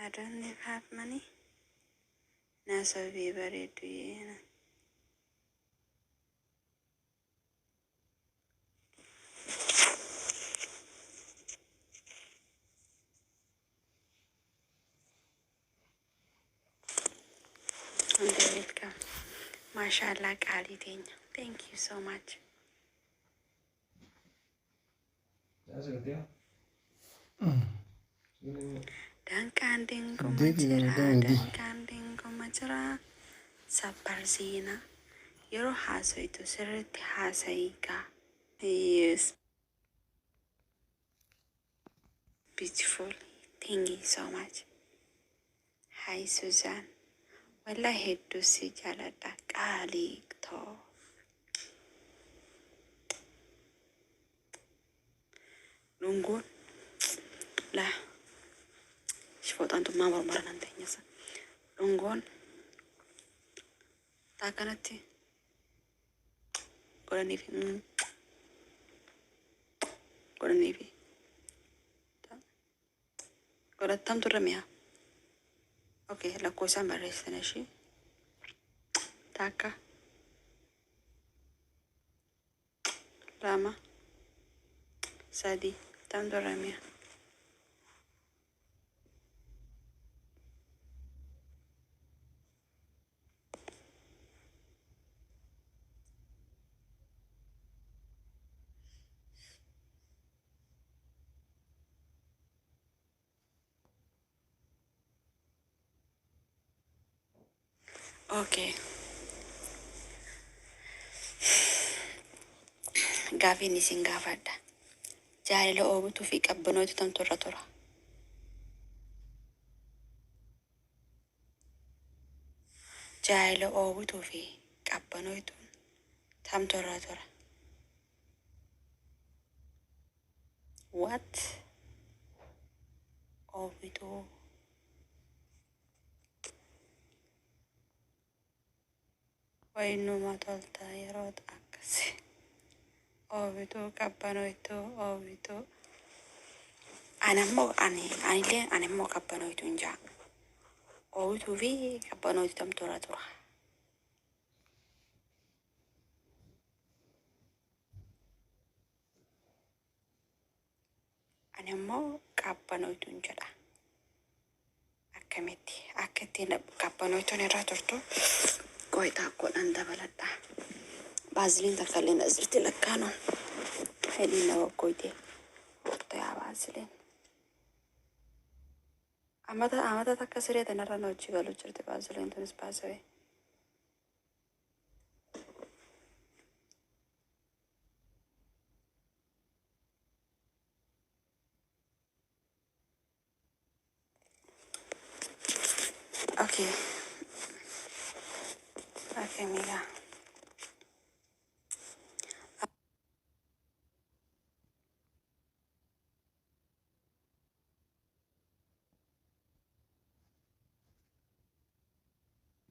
I don't have money. Nasa very do you? Welcome. Mashallah, Khalidin. Thank you so much. That's a good deal. Dan kanding ko majira, dan kanding ko majira. Saparzina. Yero haso ito sirti hasaika. Yes, beautiful. Thank you so much. Hi, Susan. Wala hedu si jalada kalik to. Lungun. Lah. Shfot antum ma marmara nantenya sa. Lungun. Takanati. Gorani fi. Gorani fi. Gorattam tu ramya. Okay, la cosa me resta nashi. Taka. Rama. Sadi. Tam tu ramya. Okay. Gaafii ni isin gaafadha. Jaalala oobutuu fi qabbanooti tamtu irra tura. Jaalala oobutuu fi qabbanooti tamtu irra tura. What? Oobutuu. Wayinnuma tolta yeroo akkasi. Oobituu qabbanoituu oobituu. Anammoo qabbanoituu hin jaa. Oobituu fi qabbanooti tamtu irra tura. Anammoo qabbanoituu hin jedha. Akkamitti akka ittiin qabbanoituun irra turtu qoitaa godhan dabaladha. Baaziliin takka illee asirratti lakkaanu. Fedhiin nama qoyte. Yaa baaziliin. Amata takka siree tanarra na hojii galu jirti baaziliin tunis baasawee. Okay. Okay, Mila.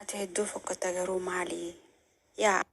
Ati hedduu fokkata garuu maali? Yaa